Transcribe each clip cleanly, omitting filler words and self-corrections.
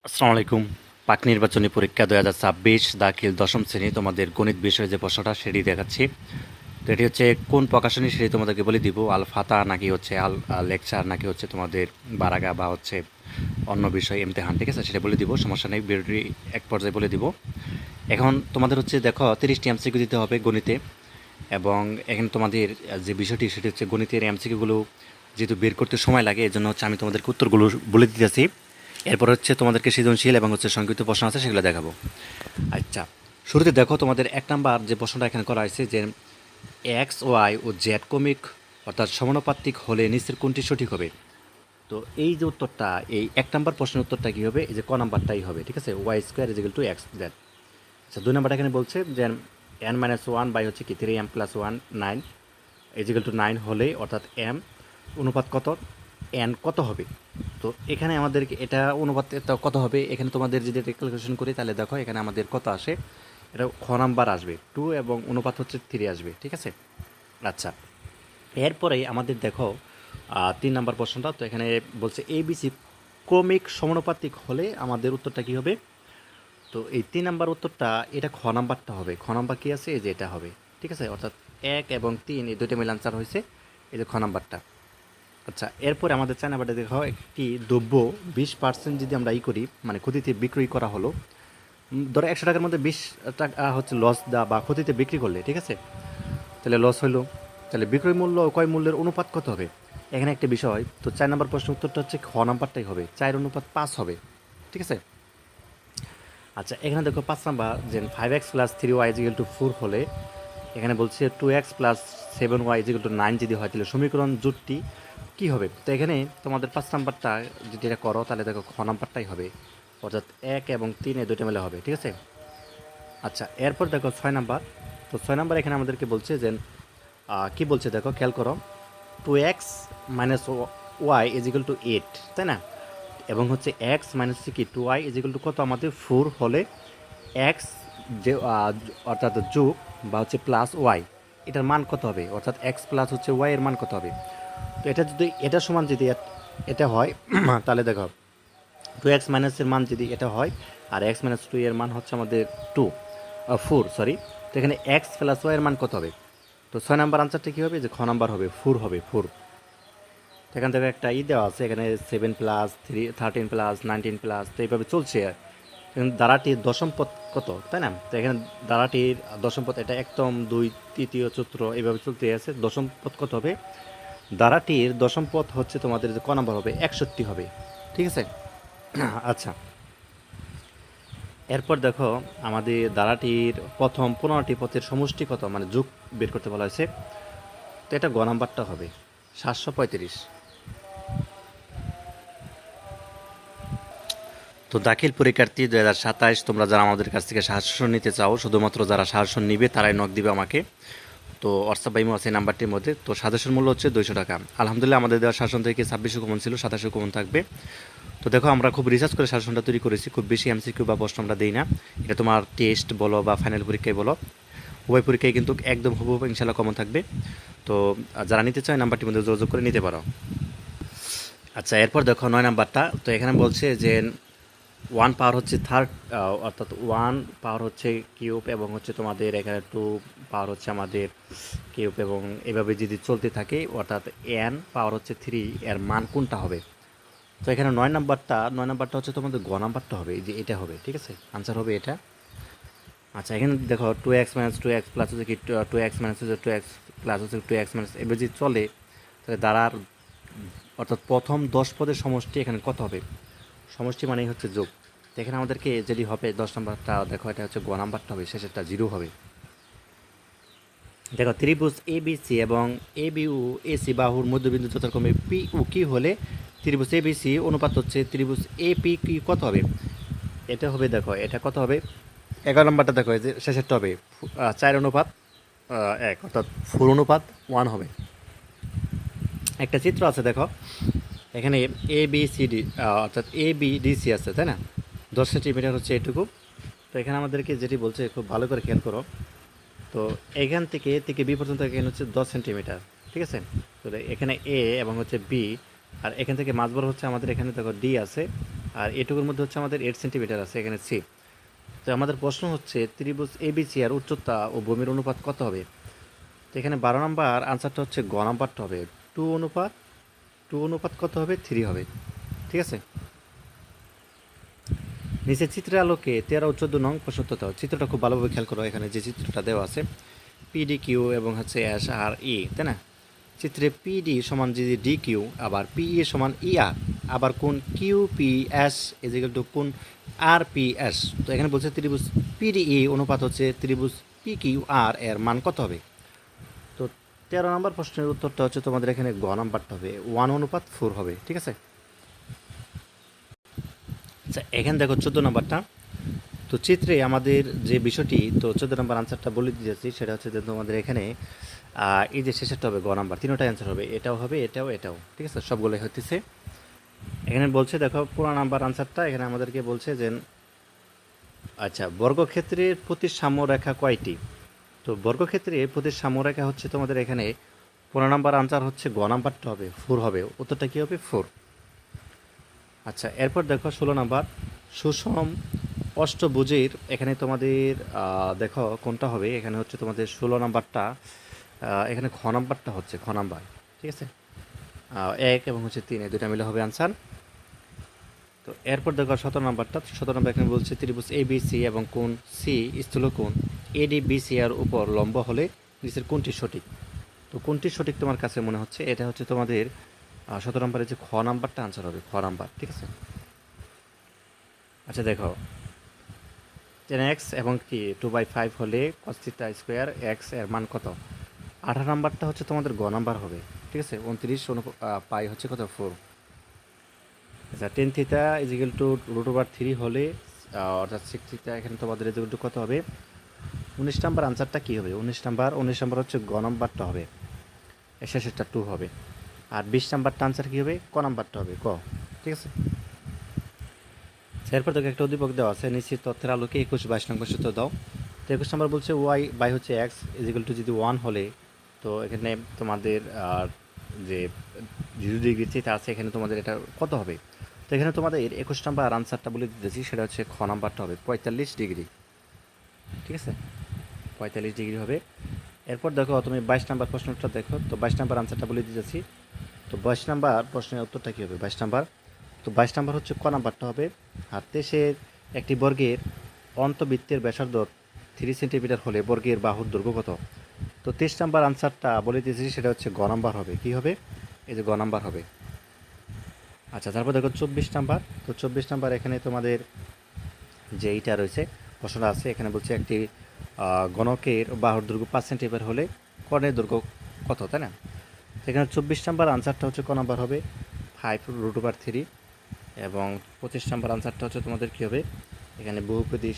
আসসালামু আলাইকুম। পাক নির্বাচনী পরীক্ষা ২০২৬ দাখিল দশম শ্রেণী তোমাদের গণিত বিষয়ে যে প্রশ্নটা সেটি দেখাচ্ছি। তো এটি হচ্ছে কোন প্রকাশনী সেটি তোমাদেরকে বলে দিব, আল ফাতা নাকি হচ্ছে লেকচার নাকি হচ্ছে তোমাদের বারাগা বা হচ্ছে অন্য বিষয় ইমতেহান, ঠিক আছে, সেটা বলে দিব, সমস্যা নেই, ভিডিওটি এক পর্যায়ে বলে দিব। এখন তোমাদের হচ্ছে দেখো 30টি এমসিকিউ দিতে হবে গণিতে, এবং এখানে তোমাদের যে বিষয়টি সেটি হচ্ছে গণিতের এমসিকিউগুলো যেহেতু বের করতে সময় লাগে, এজন্য হচ্ছে আমি তোমাদেরকে উত্তরগুলো বলে দিতেছি। এরপর হচ্ছে তোমাদেরকে সৃজনশীল এবং হচ্ছে সংক্ষিপ্ত প্রশ্ন আছে সেগুলো দেখাবো। আচ্ছা, শুরুতে দেখো তোমাদের এক নাম্বার যে প্রশ্নটা এখানে করা হয়েছে যে এক্স ওয়াই ও জেড কমিক অর্থাৎ সমানুপাতিক হলে নিচের কোনটি সঠিক হবে। তো এই যে উত্তরটা, এই এক নাম্বার প্রশ্নের উত্তরটা কী হবে, এই যে ক নাম্বারটাই হবে, ঠিক আছে, Y square equal to X Z. আচ্ছা, দুই নাম্বারটা এখানে বলছে যে এন মাইনাস ওয়ান বাই হচ্ছে কি 3m plus one 9 is equal two 9 হলে অর্থাৎ এম অনুপাত কত, এন কত হবে। তো এখানে আমাদেরকে এটা অনুপাত কত হবে, এখানে তোমাদের যদি এটা ক্যালকুলেশন করি তাহলে দেখো এখানে আমাদের কত আসে, এটা খ নাম্বার আসবে 2 এবং অনুপাত হচ্ছে 3 আসবে, ঠিক আছে। আচ্ছা, এরপরেই আমাদের দেখো 3 নাম্বার প্রশ্নটা। তো এখানে বলছে এবিসি ক্রমিক সমানুপাতিক হলে আমাদের উত্তরটা কী হবে। তো এই 3 নাম্বার উত্তরটা, এটা খ নাম্বারটা হবে, খ নাম্বার কী আছে, এই যে এটা হবে, ঠিক আছে, অর্থাৎ 1 এবং 3 এই দুইটা মিলে আনসার হয়েছে, এই যে খ নাম্বারটা। আচ্ছা, এরপরে আমাদের 4 নাম্বারটা দেখো, একটি দ্রব্য 20% যদি আমরা করি, মানে ক্ষতিতে বিক্রয় করা হলো, ধরো 100 টাকার মধ্যে 20 টাকা হচ্ছে লস দা বা ক্ষতিতে বিক্রি করলে, ঠিক আছে, তাহলে লস হলো, তাহলে বিক্রয় মূল্য ও ক্রয় মূল্যের অনুপাত কত হবে। এখানে একটা বিষয়, তো 4 নাম্বার প্রশ্ন উত্তরটা হচ্ছে খ নাম্বারটাই হবে, 4:5 হবে, ঠিক আছে। আচ্ছা, এখানে দেখো 5 নাম্বার যে 5x plus 3y is equal two 4 হলে, এখানে বলছে 2x plus 7y is equal two 9 যদি হয় তাহলে সমীকরণ জোটটি কী হবে। তো এখানে তোমাদের 5 নাম্বারটা যদি এটা করো তাহলে দেখো খ নাম্বারটাই হবে, অর্থাৎ 1 এবং 3 এই দুইটা মিলে হবে, ঠিক আছে। আচ্ছা, এরপর দেখো 6 নাম্বার। তো 6 নাম্বার এখানে আমাদেরকে বলছে যে কী বলছে দেখো, খেয়াল করো, 2x minus Y is equal two 8, তাই না, এবং হচ্ছে এক্স মাইনাস কি 2y ইজিক্যাল টু কত আমাদের 4 হলে এক্স যে অর্থাৎ যোগ বা হচ্ছে প্লাস ওয়াই, এটার মান কত হবে, অর্থাৎ এক্স প্লাস হচ্ছে ওয়াই এর মান কত হবে। তো এটা যদি এটা সমান যদি এটা হয় তাহলে দেখো 2x মাইনাসের মান যদি এটা হয়, আর এক্স মাইনাস 2 এর মান হচ্ছে আমাদের 4, সরি। তো এখানে এক্স প্লাস ওয়াই এর মান কত হবে। তো 6 নাম্বার আনসারটা কী হবে, যে খ নাম্বার হবে 4 হবে 4। তো এখান থেকে একটা দেওয়া আছে এখানে 7 প্লাস 13 প্লাস 19 প্লাস, তো এইভাবে চলছে। এখানে দ্বারাটির দশম পদ কত, তাই না, তো এখানে দ্বারাটির দশম পদ এটা একদম 2 তৃতীয় চতুর্থ এইভাবে চলতে আছে, দশম পদ কত হবে, দ্বারাটির দশম পদ হচ্ছে তোমাদের যে ক নাম্বার হবে 61 হবে, ঠিক আছে। আচ্ছা, এরপর দেখো আমাদের দ্বারাটির প্রথম 15টি পথের সমষ্টি কত, মানে যোগ বের করতে বলা হয়েছে। তো এটা গ নাম্বারটা হবে 735। তো দাখিল পরীক্ষার্থী 2027, তোমরা যারা আমাদের কাছ থেকে সাজেশন নিতে চাও, শুধুমাত্র যারা সাজেশন নিবে তারাই নক দিবে আমাকে। তো হোয়াটসঅ্যাপ বাইমো আছে নাম্বারটির মধ্যে। তো সাজেশন মূল্য হচ্ছে 200 টাকা। আলহামদুলিল্লাহ আমাদের দেওয়ার শাসন থেকে 26 কমন ছিল, 27 কমন থাকবে। তো দেখো আমরা খুব রিসার্চ করে শাসনটা তৈরি করেছি, খুব বেশি এমসিকিউ বা প্রশ্ন আমরা দিই না। এটা তোমার টেস্ট বলো বা ফাইনাল পরীক্ষায় বলো, উভয় পরীক্ষায় কিন্তু একদম হুবহু ইনশাল্লাহ কমন থাকবে। তো যারা নিতে চায় নাম্বারটির মধ্যে যোগাযোগ করে নিতে পারো। আচ্ছা, এরপর দেখো 9 নাম্বারটা। তো এখানে বলছে যে 1 পাওয়ার হচ্ছে থার্ড, অর্থাৎ 1 পাওয়ার হচ্ছে কিউব এবং হচ্ছে তোমাদের এখানে 2 পাওয়ার হচ্ছে আমাদের কিউব, এবং এভাবে যদি চলতে থাকে অর্থাৎ n পাওয়ার হচ্ছে 3 এর মান কোনটা হবে। তো এখানে 9 নাম্বারটা হচ্ছে তোমাদের গ নাম্বারটা হবে, এই যে এটা হবে, ঠিক আছে, আনসার হবে এটা। আচ্ছা, এখানে দেখো 2x মাইনাস 2x প্লাস হচ্ছে কি 2x মাইনাস হচ্ছে 2x প্লাস হচ্ছে 2x মাইনাস, এবার যদি চলে তাহলে দ্বারার অর্থাৎ প্রথম 10 পদের সমষ্টি এখানে কত হবে। সমষ্টি মানেই হচ্ছে যোগ। তো এখানে আমাদেরকে যেটি হবে 10 নাম্বারটা, দেখো এটা হচ্ছে গ নাম্বারটা হবে, শেষেরটা 0 হবে। দেখো ত্রিভুজ এ বি সি এবং A B O A C বাহুর মধ্যবিন্দু যথাক্রমে পি ও কি হলে ত্রিভুজ এ বি সি অনুপাত হচ্ছে ত্রিভুজ এ পি কি কত হবে। এটা হবে, দেখো এটা কত হবে, 11 নাম্বারটা দেখো, এই যে শেষেরটা হবে 4:1, অর্থাৎ 4:1 হবে। একটা চিত্র আছে দেখো, এখানে এ বি সি ডি, অর্থাৎ এ বি ডি সি আছে, তাই না, 10 সেন্টিমিটার হচ্ছে এটুকু। তো এখানে আমাদেরকে যেটি বলছে খুব ভালো করে খেয়াল করো। তো এখান থেকে থেকে বি পর্যন্ত এখানে হচ্ছে 10 সেন্টিমিটার, ঠিক আছে। তো এখানে এ এবং হচ্ছে বি, আর এখান থেকে মাঝ বরাবর হচ্ছে আমাদের এখানে দেখো ডি আছে, আর এটুকুর মধ্যে হচ্ছে আমাদের 8 সেন্টিমিটার আছে এখানে সি। তো আমাদের প্রশ্ন হচ্ছে ত্রিভুজ এবিসি আর উচ্চতা ও ভূমির অনুপাত কত হবে। তো এখানে 12 নম্বর আনসারটা হচ্ছে গ নাম্বারটা হবে 2 অনুপাত 2 অনুপাত কত হবে 3 হবে। ঠিক আছে, নিচে চিত্রের আলোকে 13 ও 14 নং প্রশ্ন দাও। চিত্রটা খুব ভালোভাবে খেয়াল করো, এখানে যে চিত্রটা দেওয়া আছে পিডি কিউ এবং হচ্ছে এস আর ই, তাই না। চিত্রে পিডি সমান যদি ডি কিউ, আবার পিই সমান ই আর, আবার কোন Q P S equal to কোন আর পি এস। তো এখানে বলছে ত্রিভুজ পিডিই অনুপাত হচ্ছে ত্রিভুজ পি কিউ আর এর মান কত হবে। তো 13 নম্বর প্রশ্নের উত্তরটা হচ্ছে তোমাদের এখানে গ নাম্বারটা হবে 1:4 হবে। ঠিক আছে, আচ্ছা এখানে দেখো 14 নম্বরটা। তো চিত্রে আমাদের যে বিষয়টি, তো 14 নম্বর আনসারটা বলে দিয়েছি, সেটা হচ্ছে যে তোমাদের এখানে এই যে শেষেরটা হবে গ নাম্বার, তিনটাই অ্যান্সার হবে, এটাও হবে এটাও এটাও। ঠিক আছে, সবগুলোই হতেছে। এখানে বলছে দেখো 15 নম্বর আনসারটা, এখানে আমাদেরকে বলছে যে আচ্ছা বর্গক্ষেত্রের প্রতিসাম্য রেখা কয়টি। তো বর্গক্ষেত্রের প্রতিসাম্য হচ্ছে তোমাদের এখানে 15 নম্বর আনসার হচ্ছে গ নাম্বারটা হবে 4 হবে, উত্তরটা কী হবে 4। আচ্ছা এরপর দেখো 16 নম্বর সুষম অষ্টভুজের, এখানে তোমাদের দেখো কোনটা হবে, এখানে হচ্ছে তোমাদের 16 নম্বরটা, এখানে খ নাম্বারটা হচ্ছে খ নাম্বার। ঠিক আছে, 1 এবং হচ্ছে 3 এই দুটা মিলে হবে আনসার। তো এরপর দেখো 17 নম্বরটা। 17 নম্বর এখানে বলছে ত্রিভুজ এ বি সি এবং কোণ সি স্থূলকোণ এডি বিসি এর উপর লম্ব হলে নিচের কোনটি সঠিক। তো কোনটি সঠিক তোমার কাছে মনে হচ্ছে, এটা হচ্ছে তোমাদের 17 নম্বরের যে খ নাম্বারটা আনসার হবে, খ নাম্বার। ঠিক আছে, আচ্ছা দেখো 10x এবং কি 2/5 হলে cos থিটা স্কোয়ার এক্স এর মান কত। 18 নম্বরটা হচ্ছে তোমাদের গ নাম্বার হবে। ঠিক আছে, 29 পাই হচ্ছে কত 4। আচ্ছা 10 থিটা ইজিক্যাল টু √3 হলে অর্থাৎ 6 থিটা, এখানে তোমাদের ইজিক্যাল টু কত হবে। 19 নম্বর আনসারটা কী হবে, 19 নম্বর হচ্ছে গ নাম্বারটা হবে, এর শেষেরটা 2 হবে। আর 20 নম্বরটা আনসার কী হবে, ক নাম্বারটা হবে ক। ঠিক আছে, এরপর তোকে একটা উদ্দীপক দেওয়া আছে, নিশ্চিত তথ্যের আলোকে 21-22 নম্বর সূত্র দাও। তো 21 নম্বর বলছে ওয়াই বাই হচ্ছে এক্স ইজিক্যাল টু যদি 1 হলে, তো এখানে তোমাদের যে 0 ডিগ্রি থিটা আছে, এখানে তোমাদের এটা কত হবে। তো এখানে তোমাদের 21 নম্বর আনসারটা বলে দিতেছি, সেটা হচ্ছে খ নাম্বারটা হবে 45 ডিগ্রি। ঠিক আছে, 45 ডিগ্রি হবে। এরপর দেখো তুমি 22 নম্বর প্রশ্নটা দেখো। তো 22 নম্বর আনসারটা বলে দিতেছি। তো 22 নম্বর প্রশ্নের উত্তরটা কী হবে 22 নম্বর। তো 22 নম্বর হচ্ছে ক নাম্বারটা হবে। আর দেশের একটি বর্গের অন্তবৃত্তের ব্যাসার্ধ 3 সেন্টিমিটার হলে বর্গের বাহুর দৈর্ঘ্য কত। তো 23 নম্বর আনসারটা বলে দিয়েছি, সেটা হচ্ছে গ নাম্বার হবে। কী হবে, এই যে গ নাম্বার হবে। আচ্ছা তারপর দেখো 24 নম্বর। তো 24 নম্বর এখানে তোমাদের যে এইটা রয়েছে প্রশ্নটা আছে, এখানে বলছে একটি গণকের বাহুর দৈর্ঘ্য 5 সেন্টিমিটার হলে কর্ণের দৈর্ঘ্য কত, তাই না। সেখানে 24 নম্বর আনসারটা হচ্ছে ক নাম্বার হবে 5√3। এবং 25 নম্বর আনসারটা হচ্ছে তোমাদের কী হবে, এখানে বহুপদী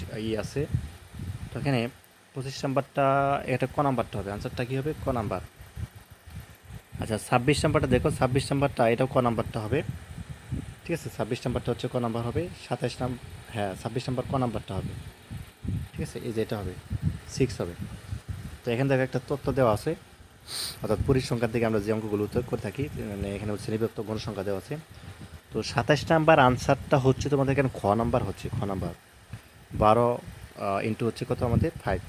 আছে। তো এখানে 25 নম্বরটা এটা ক নাম্বারটা হবে, আনসারটা কী হবে ক নাম্বার। আচ্ছা 26 নম্বরটা দেখো, 26 নম্বরটা এটাও ক নাম্বারটা হবে। ঠিক আছে, 26 নম্বরটা হচ্ছে ক নাম্বার হবে। 27 নম্বর, হ্যাঁ 26 নম্বর ক নাম্বারটা হবে। ঠিক আছে, এই যে এটা হবে 6 হবে। তো এখান থেকে একটা তথ্য দেওয়া আছে, অর্থাৎ পরিসংখ্যার দিকে আমরা যে অঙ্কগুলো উত্তর করে থাকি, মানে এখানে হচ্ছে শ্রেণীবিভক্ত গণসংখ্যা দেওয়া আছে। তো 27 নম্বর আনসারটা হচ্ছে তোমাদের এখানে খ নাম্বার হচ্ছে, খ নাম্বার 12 ইন্টু হচ্ছে কত আমাদের 5।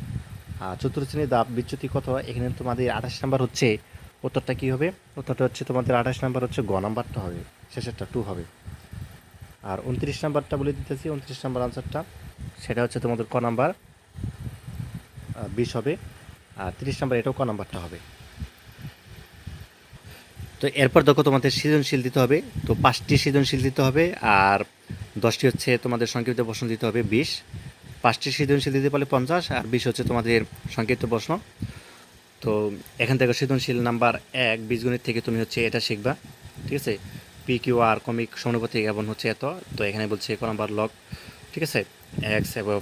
আর চতুর্থ শ্রেণীর দাব বিচ্যুতি কত, এখানে তোমাদের 28 নম্বর হচ্ছে, উত্তরটা কী হবে, উত্তরটা হচ্ছে তোমাদের 28 নম্বর হচ্ছে গ নাম্বারটা হবে, শেষেরটা 2 হবে। আর 29 নম্বরটা বলে দিতেছি, 29 নম্বর আনসারটা সেটা হচ্ছে তোমাদের ক নাম্বার 20 হবে। আর 30 নম্বর এটাও ক নাম্বারটা হবে। তো এরপর দেখো তোমাদের সৃজনশীল দিতে হবে। তো 5টি সৃজনশীল দিতে হবে, আর 10টি হচ্ছে তোমাদের সংক্ষিপ্ত প্রশ্ন দিতে হবে 20। 5টি সৃজনশীল দিতে পারলে 50, আর 20 হচ্ছে তোমাদের সংক্ষিপ্ত প্রশ্ন। তো এখান থেকে সৃজনশীল নাম্বার 1 বীজগণিত থেকে তুমি হচ্ছে এটা শিখবা। ঠিক আছে, পি কিউ আর ক্রমিক সমানুপাতিক এবং হচ্ছে এত। তো এখানে বলছে ক নাম্বার লগ। ঠিক আছে, এক্স এবং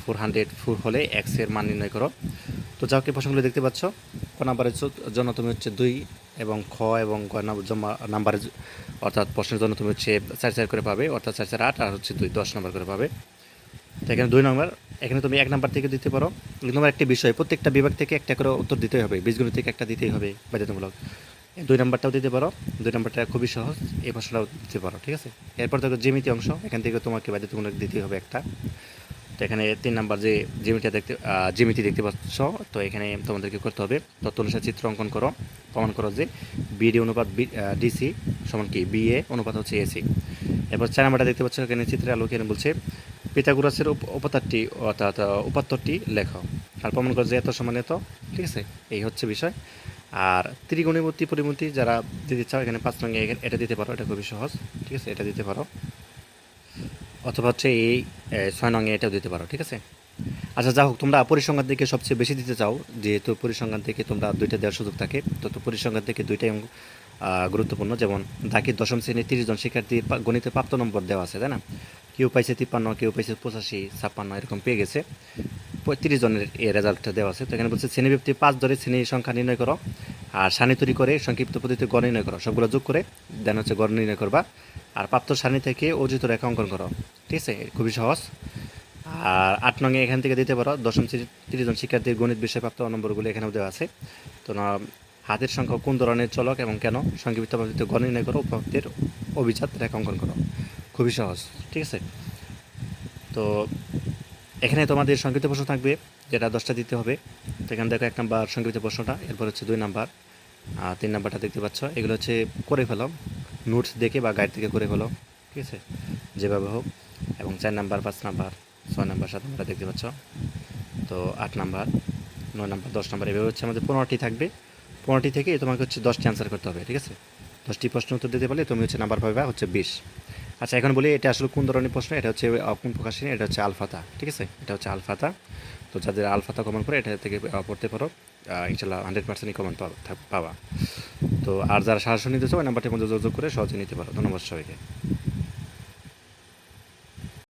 404 হলে এক্স এর মান নির্ণয় করো। তো যাও কি প্রশ্নগুলো দেখতে পাচ্ছ, ক নাম্বারের জন্য তুমি হচ্ছে 2 এবং খ এবং গ নাম্বারের অর্থাৎ প্রশ্নের জন্য তুমি হচ্ছে 4 করে পাবে, অর্থাৎ 4 8, আর হচ্ছে 2 10 নম্বর করে পাবে। তো এখানে 2 নম্বর, এখানে তুমি 1 নাম্বার থেকে দিতে পারো। কিন্তু তোমার একটি বিষয় প্রত্যেকটা বিভাগ থেকে একটা করে উত্তর দিতেই হবে, বীজগণিত থেকে একটা দিতেই হবে বাধ্যতামূলক। দুই নাম্বারটাও দিতে পারো, দুই নাম্বারটা খুবই সহজ, এই প্রশ্নটাও দিতে পারো, ঠিক আছে। এরপর দেখো জ্যামিতি অংশ, এখান থেকে তোমাকে বাধ্যতামূলক দিতে হবে একটা। তো এখানে 3 নাম্বার যে জ্যামিতি দেখতে পাচ্ছ, তো এখানে তোমাদেরকে করতে হবে তথ্য অনুসারে চিত্র অঙ্কন করো, প্রমাণ করো যে বিডি অনুপাত ডিসি সমান কি বিএ অনুপাত হচ্ছে এসি। এরপর 4 নাম্বারটা দেখতে পাচ্ছ, এখানে চিত্রে আলোকে এখানে বলছে পিথাগোরাসের উপাত্তরটি অর্থাৎ উপাত্তরটি লেখো আর প্রমাণ করো যে এত সমান এত, ঠিক আছে, এই হচ্ছে বিষয়। আর ত্রিকোণমিতি পরিমিতি যারা দিতে চাও, এখানে 5 নং এটা দিতে পারো, এটা খুবই সহজ, ঠিক আছে, এটা দিতে পারো। অথবা হচ্ছে এই 6 নং এটাও দিতে পারো, ঠিক আছে। আচ্ছা যা হোক, তোমরা পরিসংখ্যান থেকে সবচেয়ে বেশি দিতে চাও, যেহেতু পরিসংখ্যান থেকে তোমরা দুইটা দেওয়ার সুযোগ থাকে, তো পরিসংখ্যান থেকে দুইটাই গুরুত্বপূর্ণ। যেমন দাখিল দশম শ্রেণীর 30 জন শিক্ষার্থী গণিতে প্রাপ্ত নম্বর দেওয়া আছে, তাই না? কেউ পাইছে 53, কেউ পাইছে 85, 56 এরকম পেয়ে গেছে। 35 জনের এই রেজাল্টটা দেওয়া আছে। তো এখানে বলছে শ্রেণীব্যাপ্তি 5 ধরে শ্রেণী সংখ্যা নির্ণয় করো, আর সারণী তৈরি করে সংক্ষিপ্ত পদ্ধতিতে গড় নির্ণয় করো, সবগুলো যোগ করে দেন হচ্ছে গড় নির্ণয় করবা। আর প্রাপ্ত সারণী থেকে অর্জিত রেখা অঙ্কন করো, ঠিক আছে, খুবই সহজ। আর 8 নং এখান থেকে দিতে পারো দশম শ্রেণীর 30 জন শিক্ষার্থীর গণিত বিষয়ে প্রাপ্ত নম্বরগুলো এখানেও দেওয়া আছে। তো হাতের সংখ্যা কোন ধরনের চলক এবং কেন, সংক্ষিপ্ত পদ্ধতিতে গড় নির্ণয় করো, উপপাদ্যের অভিজাত রেখা অঙ্কন করো, খুবই সহজ, ঠিক আছে। তো এখানে তোমাদের সংক্ষিপ্ত প্রশ্ন থাকবে, যেটা 10টা দিতে হবে। তো এখানে দেখো 1 নাম্বার সংক্ষিপ্ত প্রশ্নটা, এরপর হচ্ছে 2 নাম্বার, 3 নাম্বারটা দেখতে পাচ্ছ, এগুলো হচ্ছে করে ফেলো, নোটস দেখে বা গাইড থেকে করে ফেলো, ঠিক আছে, যেভাবে হোক। এবং 4 নাম্বার, 5 নাম্বার, 6 নাম্বার, 7 নাম্বার দেখতে পাচ্ছ। তো 8 নাম্বার, 9 নাম্বার, 10 নাম্বার, এভাবে হচ্ছে আমাদের 15টি থাকবে। 15টি থেকে তোমাকে হচ্ছে 10টি অ্যান্সার করতে হবে, ঠিক আছে। 10টি প্রশ্ন উত্তর দিতে পারলে তুমি হচ্ছে নাম্বার পাবে হচ্ছে 20। আচ্ছা এখন বলি এটা আসলে কোন ধরনের প্রশ্ন, এটা হচ্ছে কোন প্রকাশনী, এটা হচ্ছে আলফাতা, ঠিক আছে, এটা হচ্ছে আলফাতা। তো যাদের আলফাতা কমন করে এটা থেকে পড়তে পারো, ইনশাল্লাহ 100%ই কমন পাবা। তো আর যারা সাহায্য নিতে চাও ওই নাম্বারটির মধ্যে যোগাযোগ করে সহজে নিতে পারো। ধন্যবাদ সবাইকে।